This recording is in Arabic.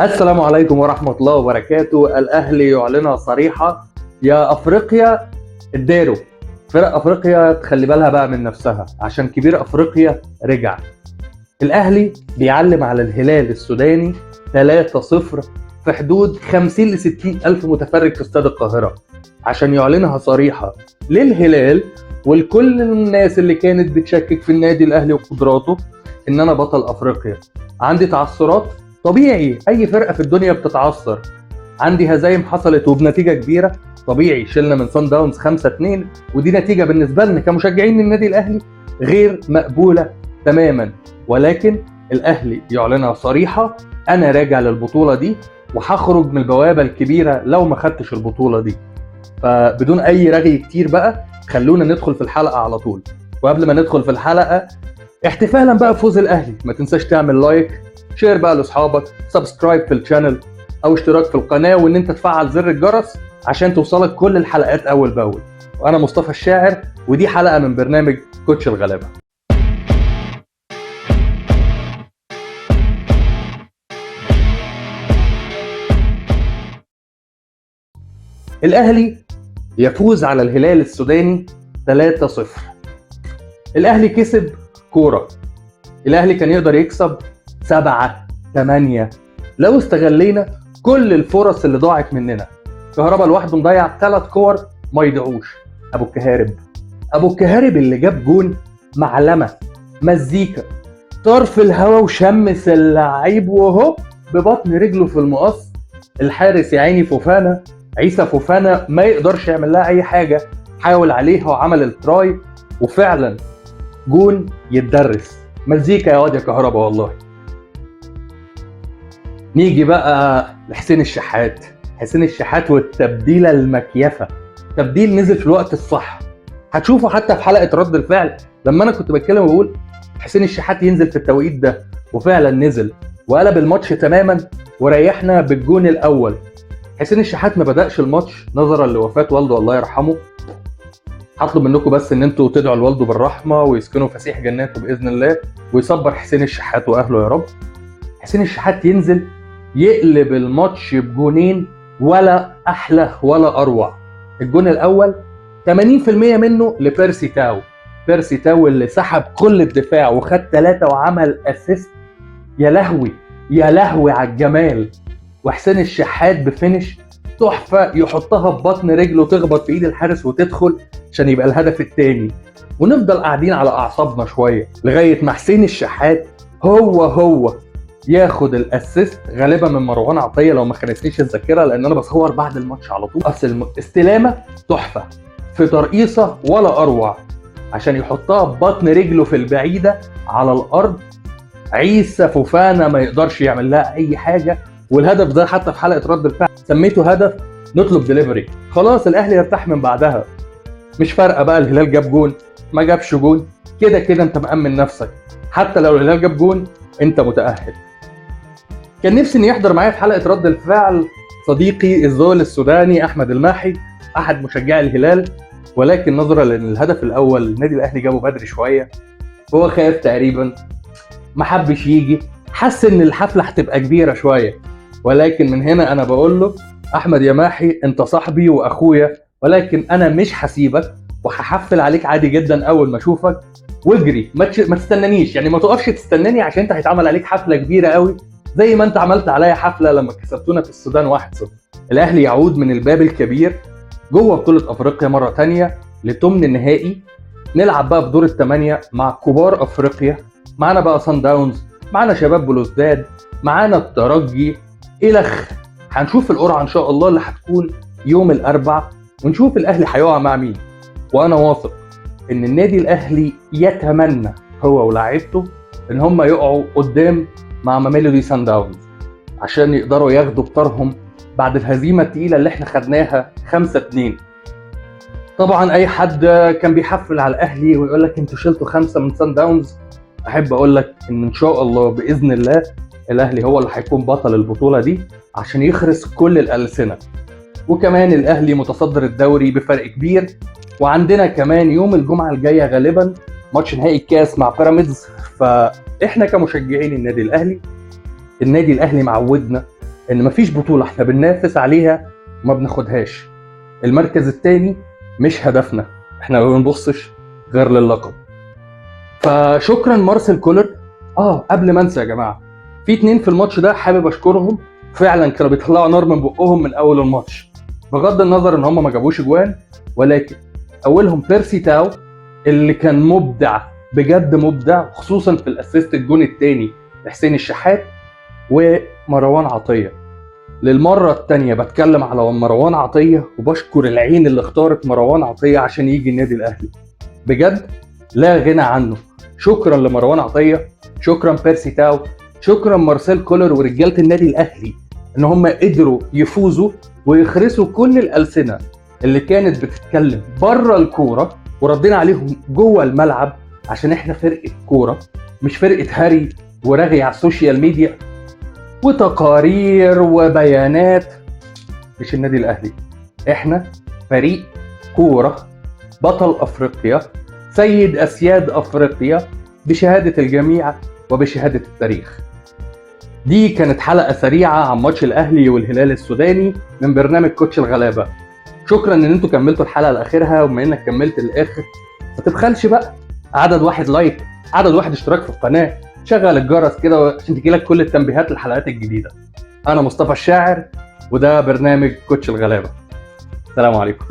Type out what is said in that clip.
السلام عليكم ورحمة الله وبركاته. الأهلي يعلنها صريحة يا أفريقيا اداروا. فرق أفريقيا تخلي بالها بقى من نفسها عشان كبير أفريقيا رجع. الأهلي بيعلم على الهلال السوداني 3-0 في حدود 50 ل 60 ألف متفرج في استاد القاهرة عشان يعلنها صريحة للهلال ولكل الناس اللي كانت بتشكك في النادي الأهلي وقدراته إن أنا بطل أفريقيا. عندي تعثرات طبيعي، اي فرقه في الدنيا بتتعثر. عندي هزايم حصلت وبنتيجه كبيره طبيعي، شلنا من صن داونز 5-2 ودي نتيجه بالنسبه لنا كمشجعين للنادي الاهلي غير مقبوله تماما، ولكن الاهلي يعلنها صريحه انا راجع للبطوله دي وهخرج من البوابه الكبيره لو ما خدتش البطوله دي. فبدون اي رغي كتير بقى خلونا ندخل في الحلقه على طول. وقبل ما ندخل في الحلقه، احتفالا بقى بفوز الاهلي ما تنساش تعمل لايك، شير بقى لاصحابك، سبسكرايب في الشانل او اشتراك في القناه، وان انت تفعل زر الجرس عشان توصلك كل الحلقات اول باول. وانا مصطفى الشاعر ودي حلقه من برنامج كوتش الغلابه. الاهلي يفوز على الهلال السوداني 3-0. الاهلي كسب كوره، الاهلي كان يقدر يكسب 7-8 لو استغلينا كل الفرص اللي ضاعت مننا. كهربا لوحده مضيع 3 كور ما يضيعوش. ابو الكهارب اللي جاب جون معلمه مزيكا، طرف الهوا وشمس اللعيب وهو ببطن رجله في المقص. الحارس يا عيني فوفانا، عيسى فوفانا ما يقدرش يعمل لها اي حاجه، حاول عليها وعمل التراي وفعلا جون يتدرس. مزيكا يا واد يا كهربا والله. نيجي بقى لحسين الشحات. حسين الشحات والتبديله المكيفه، تبديل نزل في الوقت الصح. هتشوفوا حتى في حلقه رد الفعل لما انا كنت بتكلم وبقول حسين الشحات ينزل في التوقيت ده، وفعلا نزل وقلب الماتش تماما وريحنا بالجون الاول. حسين الشحات ما بدأش الماتش نظرا لوفاه والده الله يرحمه. هطلب منكم بس ان انتوا تدعوا لوالده بالرحمه ويسكنوا فسيح جناته باذن الله ويصبر حسين الشحات واهله يا رب. حسين الشحات ينزل يقلب الماتش بجونين، ولا احلى ولا اروع. الجون الاول 80% منه لبيرسي تاو. بيرسي تاو اللي سحب كل الدفاع وخد 3 وعمل اسيست. يا لهوي يا لهوي على الجمال. وحسين الشحات بفينش تحفه يحطها ببطن رجله تخبط في ايد الحارس وتدخل عشان يبقى الهدف الثاني. ونفضل قاعدين على اعصابنا شويه لغايه ما حسين الشحات هو ياخد الاسيست غالبا من مروان عطيه لو ما خانتنيش الذاكره، لان انا بصور بعد الماتش على طول. اصل استلامه تحفه في ترقيصه ولا اروع عشان يحطها ببطن رجله في البعيده على الارض. عيسى فوفانا ما يقدرش يعمل لها اي حاجه. والهدف ده حتى في حلقه رد الفعل سميته هدف نطلب ديليفري. خلاص الاهلي يرتاح من بعدها، مش فارقه بقى الهلال جاب جون ما جابش جون، كده كده انت مأمن نفسك. حتى لو الهلال جاب جون انت متأهل. كان نفسي ان يحضر معايا في حلقه رد الفعل صديقي الزول السوداني احمد الماحي احد مشجعي الهلال، ولكن نظرا لان الهدف الاول النادي الاهلي جابه بدري شويه هو خاف تقريبا، ما حبش يجي، حس ان الحفله هتبقى كبيره شويه. ولكن من هنا انا بقول له احمد يا ماحي انت صاحبي واخويا، ولكن انا مش هسيبك وهحفل عليك عادي جدا اول ما اشوفك. واجري ما تستنانيش، يعني ما تقفش تستناني عشان انت هيتعمل عليك حفله كبيره قوي زي ما انت عملت عليا حفله لما كسبتونا في السودان 1-0. الاهلي يعود من الباب الكبير جوه بطوله افريقيا مره ثانيه لثمن النهائي. نلعب بقى في دور الثمانيه مع كبار افريقيا. معانا بقى صن داونز، معانا شباب بلوزداد، معانا الترجي الخ. هنشوف القرعه ان شاء الله اللي هتكون يوم الاربعاء ونشوف الاهلي هيقع مع مين. وانا واثق ان النادي الاهلي يتمنى هو ولاعيبته ان هم يقعوا قدام مع ميلودي سان داونز عشان يقدروا ياخدوا بطارهم بعد الهزيمه الثقيله اللي احنا خدناها 5-2. طبعا اي حد كان بيحفل على الاهلي ويقول لك انتوا شلتوا 5 من سان داونز، احب اقول لك ان شاء الله باذن الله الاهلي هو اللي هيكون بطل البطوله دي عشان يخرس كل الالسنه. وكمان الاهلي متصدر الدوري بفرق كبير، وعندنا كمان يوم الجمعه الجايه غالبا ماتش نهائي الكاس مع بيراميدز. فاحنا كمشجعين النادي الاهلي معودنا ان مفيش بطوله احنا بننافس عليها ما بناخدهاش. المركز الثاني مش هدفنا، احنا ما بنبصش غير للقب. فشكرا مارسيل كولر. قبل ما انسى يا جماعه، في 2 في الماتش ده حابب اشكرهم، فعلا كانوا بيطلعوا نار من بقهم من اول الماتش، بغض النظر ان هم ما جابوش جوان، ولكن اولهم بيرسي تاو اللي كان مبدع بجد مبدع، خصوصا في الاسيست الجون الثاني لحسين الشحات. ومروان عطيه، للمره الثانيه بتكلم على مروان عطيه وبشكر العين اللي اختارت مروان عطيه عشان يجي النادي الاهلي، بجد لا غنى عنه. شكرا لمروان عطيه، شكرا بيرسي تاو، شكرا مارسيل كولر ورجاله النادي الاهلي ان هم قدروا يفوزوا ويخرسوا كل الالسنه اللي كانت بتتكلم بره الكوره، وردينا عليهم جوه الملعب عشان احنا فرقه كوره مش فرقه هري ورغي على السوشيال ميديا وتقارير وبيانات. مش النادي الاهلي، احنا فريق كوره بطل افريقيا، سيد اسياد افريقيا بشهاده الجميع وبشهاده التاريخ. دي كانت حلقه سريعه عن ماتش الاهلي والهلال السوداني من برنامج كوتش الغلابه. شكرا ان انتوا كملتوا الحلقه لاخرها، وبما انك كملت للاخر ما تبخلش بقى، عدد 1 لايك، عدد 1 اشتراك في القناه، شغل الجرس كده عشان تجيلك كل التنبيهات للحلقات الجديده. انا مصطفى الشاعر، وده برنامج كوتش الغلابه. السلام عليكم.